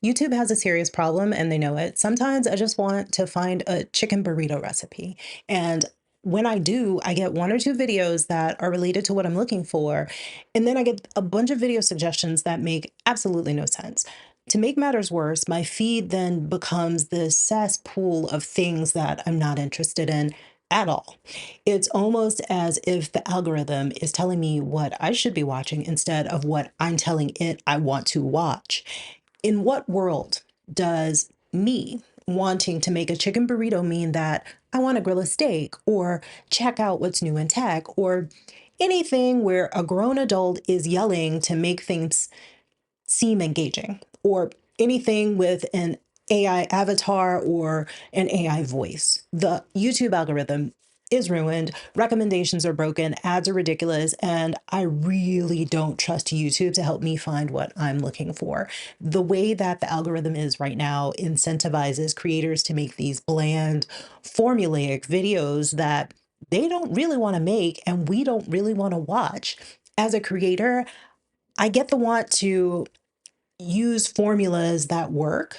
YouTube has a serious problem and they know it. Sometimes I just want to find a chicken burrito recipe. And when I do, I get one or two videos that are related to what I'm looking for. And then I get a bunch of video suggestions that make absolutely no sense. To make matters worse, my feed then becomes this cesspool of things that I'm not interested in at all. It's almost as if the algorithm is telling me what I should be watching instead of what I'm telling it I want to watch. In what world does me wanting to make a chicken burrito mean that I want to grill a steak or check out what's new in tech or anything where a grown adult is yelling to make things seem engaging or anything with an AI avatar or an AI voice? The YouTube algorithm is ruined, recommendations are broken, ads are ridiculous, and I really don't trust YouTube to help me find what I'm looking for. The way that the algorithm is right now incentivizes creators to make these bland, formulaic videos that they don't really want to make and we don't really want to watch. As a creator, I get the want to use formulas that work.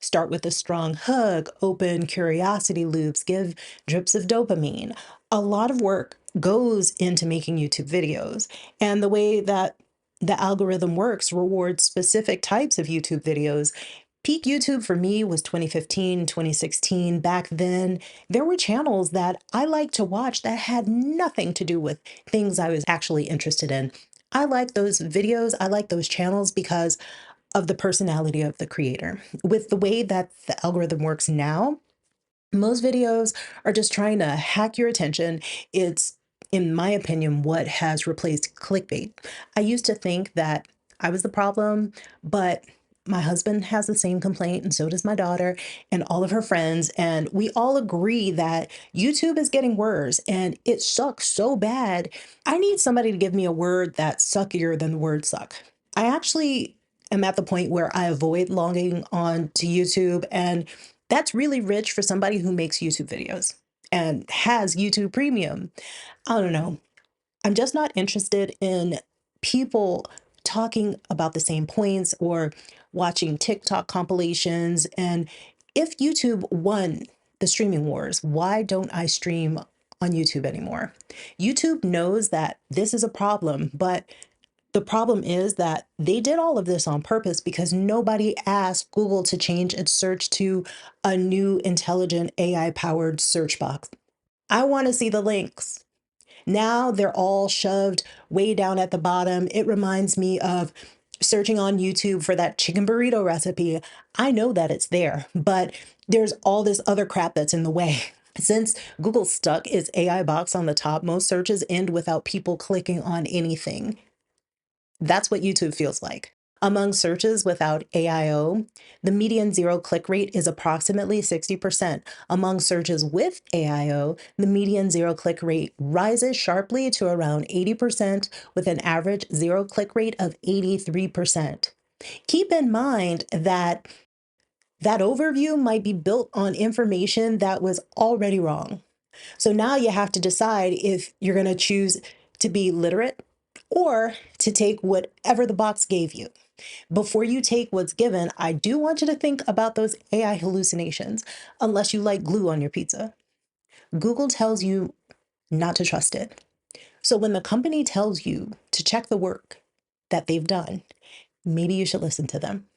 Start with a strong hook, open curiosity loops, give drips of dopamine. A lot of work goes into making YouTube videos. And the way that the algorithm works rewards specific types of YouTube videos. Peak YouTube for me was 2015, 2016. Back then, there were channels that I liked to watch that had nothing to do with things I was actually interested in. I like those videos, I like those channels because of the personality of the creator. With the way that the algorithm works now, most videos are just trying to hack your attention. It's, in my opinion, what has replaced clickbait. I used to think that I was the problem, but my husband has the same complaint, and so does my daughter and all of her friends. And we all agree that YouTube is getting worse and it sucks so bad. I need somebody to give me a word that's suckier than the word suck. I actually am at the point where I avoid logging on to YouTube, and that's really rich for somebody who makes YouTube videos and has YouTube Premium. I don't know. I'm just not interested in people talking about the same points or watching TikTok compilations. And if YouTube won the streaming wars, why don't I stream on YouTube anymore? YouTube knows that this is a problem, but the problem is that they did all of this on purpose because nobody asked Google to change its search to a new intelligent AI powered search box. I want to see the links. Now they're all shoved way down at the bottom. It reminds me of searching on YouTube for that chicken burrito recipe. I know that it's there, but there's all this other crap that's in the way. Since Google stuck its AI box on the top, most searches end without people clicking on anything. That's what YouTube feels like. Among searches without AIO, the median zero click rate is approximately 60%. Among searches with AIO, the median zero click rate rises sharply to around 80%, with an average zero click rate of 83%. Keep in mind that that overview might be built on information that was already wrong. So now you have to decide if you're going to choose to be literate or to take whatever the box gave you. Before you take what's given, I do want you to think about those AI hallucinations, unless you like glue on your pizza. Google tells you not to trust it. So when the company tells you to check the work that they've done, maybe you should listen to them.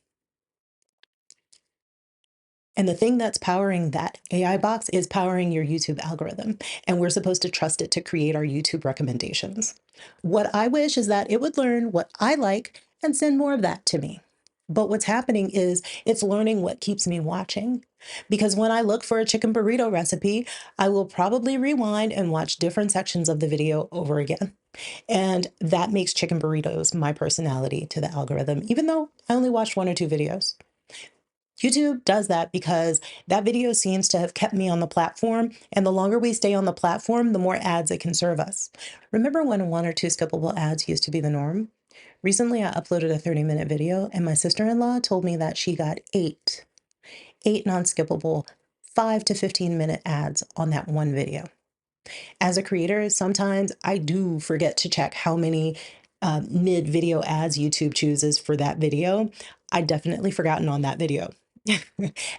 And the thing that's powering that AI box is powering your YouTube algorithm. And we're supposed to trust it to create our YouTube recommendations. What I wish is that it would learn what I like and send more of that to me. But what's happening is it's learning what keeps me watching. Because when I look for a chicken burrito recipe, I will probably rewind and watch different sections of the video over again. And that makes chicken burritos my personality to the algorithm, even though I only watched one or two videos. YouTube does that because that video seems to have kept me on the platform, and the longer we stay on the platform, the more ads it can serve us. Remember when one or two skippable ads used to be the norm? Recently, I uploaded a 30-minute video, and my sister-in-law told me that she got eight non-skippable 5 to 15-minute ads on that one video. As a creator, sometimes I do forget to check how many mid-video ads YouTube chooses for that video. I definitely forgotten on that video.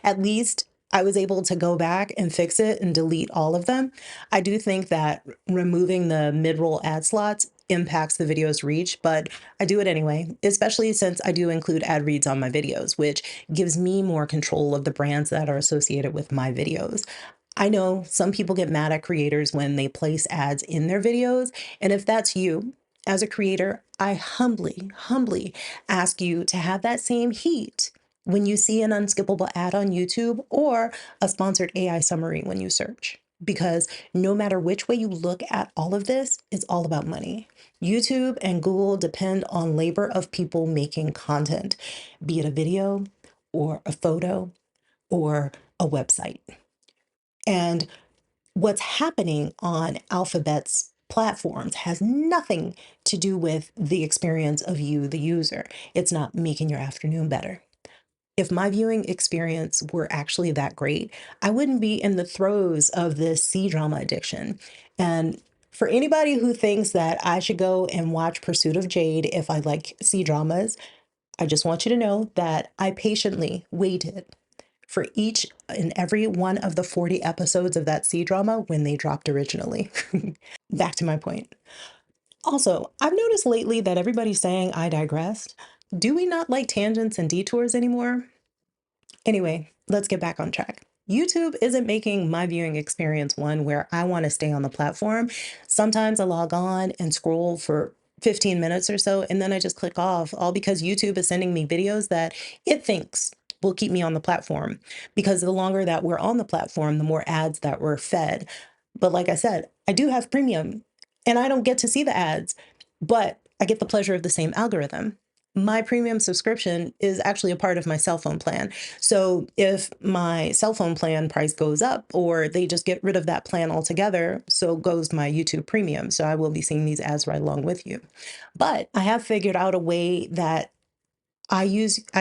At least I was able to go back and fix it and delete all of them. I do think that removing the mid-roll ad slots impacts the video's reach, but I do it anyway, especially since I do include ad reads on my videos, which gives me more control of the brands that are associated with my videos. I know some people get mad at creators when they place ads in their videos. And if that's you, as a creator, I humbly ask you to have that same heat when you see an unskippable ad on YouTube or a sponsored AI summary when you search. Because no matter which way you look at all of this, it's all about money. YouTube and Google depend on labor of people making content, be it a video or a photo or a website. And what's happening on Alphabet's platforms has nothing to do with the experience of you, the user. It's not making your afternoon better. If my viewing experience were actually that great, I wouldn't be in the throes of this C-drama addiction. And for anybody who thinks that I should go and watch Pursuit of Jade if I like C-dramas, I just want you to know that I patiently waited for each and every one of the 40 episodes of that C-drama when they dropped originally. Back to my point. Also, I've noticed lately that everybody's saying I digressed. Do we not like tangents and detours anymore? Anyway, let's get back on track. YouTube isn't making my viewing experience one where I want to stay on the platform. Sometimes I log on and scroll for 15 minutes or so, and then I just click off, all because YouTube is sending me videos that it thinks will keep me on the platform. Because the longer that we're on the platform, the more ads that we're fed. But like I said, I do have premium and I don't get to see the ads, but I get the pleasure of the same algorithm. My premium subscription is actually a part of my cell phone plan. So if my cell phone plan price goes up or they just get rid of that plan altogether, so goes my YouTube premium. So I will be seeing these ads right along with you. But I have figured out a way that I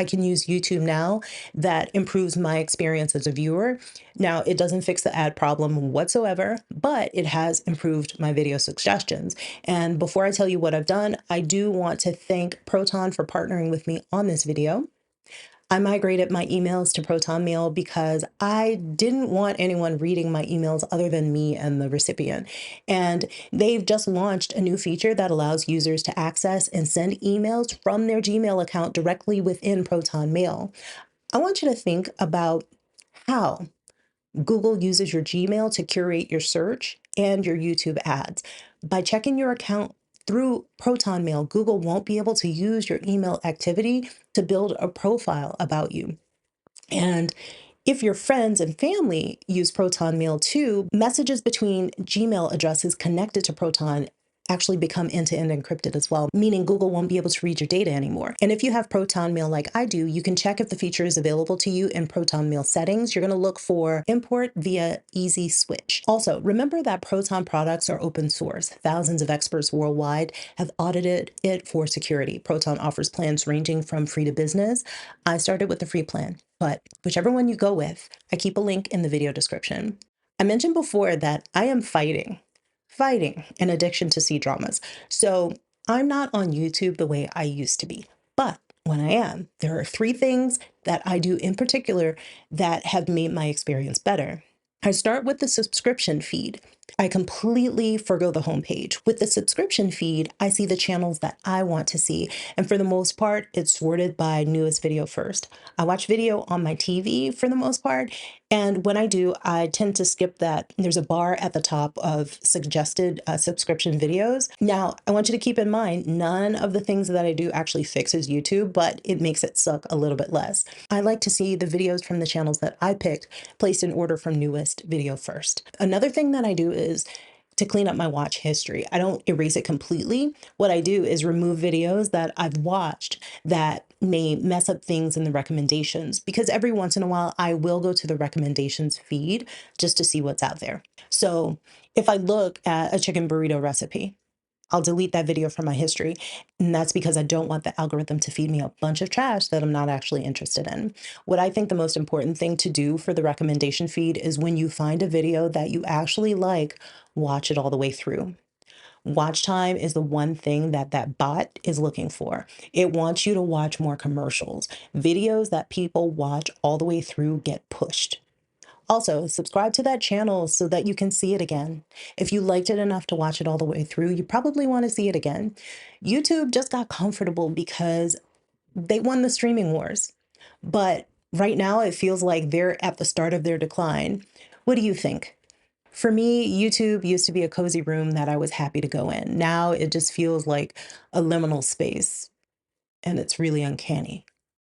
can use YouTube now that improves my experience as a viewer. Now, it doesn't fix the ad problem whatsoever, but it has improved my video suggestions. And before I tell you what I've done, I do want to thank Proton for partnering with me on this video. I migrated my emails to Proton Mail because I didn't want anyone reading my emails other than me and the recipient. And they've just launched a new feature that allows users to access and send emails from their Gmail account directly within Proton Mail. I want you to think about how Google uses your Gmail to curate your search and your YouTube ads. By checking your account through Proton Mail, Google won't be able to use your email activity to build a profile about you. And if your friends and family use Proton Mail too, messages between Gmail addresses connected to Proton actually become end-to-end encrypted as well, meaning Google won't be able to read your data anymore. And if you have Proton Mail like I do, you can check if the feature is available to you in Proton Mail settings. You're going to look for import via easy switch. Also, remember that Proton products are open source. Thousands of experts worldwide have audited it for security. Proton offers plans ranging from free to business. I started with the free plan, but whichever one you go with, I keep a link in the video description. I mentioned before that I am fighting an addiction to C-dramas. So I'm not on YouTube the way I used to be. But when I am, there are three things that I do in particular that have made my experience better. I start with the subscription feed. I completely forgo the homepage. With the subscription feed, I see the channels that I want to see. And for the most part, it's sorted by newest video first. I watch video on my TV for the most part. And when I do, I tend to skip that. There's a bar at the top of suggested subscription videos. Now, I want you to keep in mind, none of the things that I do actually fixes YouTube, but it makes it suck a little bit less. I like to see the videos from the channels that I picked placed in order from newest video first. Another thing that I do is to clean up my watch history. I don't erase it completely. What I do is remove videos that I've watched that may mess up things in the recommendations, because every once in a while I will go to the recommendations feed just to see what's out there. So if I look at a chicken burrito recipe, I'll delete that video from my history. And that's because I don't want the algorithm to feed me a bunch of trash that I'm not actually interested in. What I think the most important thing to do for the recommendation feed is when you find a video that you actually like, watch it all the way through. Watch time is the one thing that that bot is looking for. It wants you to watch more commercials. Videos that people watch all the way through get pushed. Also, subscribe to that channel so that you can see it again. If you liked it enough to watch it all the way through, you probably want to see it again. YouTube just got comfortable because they won the streaming wars. But right now, it feels like they're at the start of their decline. What do you think? For me, YouTube used to be a cozy room that I was happy to go in. Now it just feels like a liminal space, and it's really uncanny.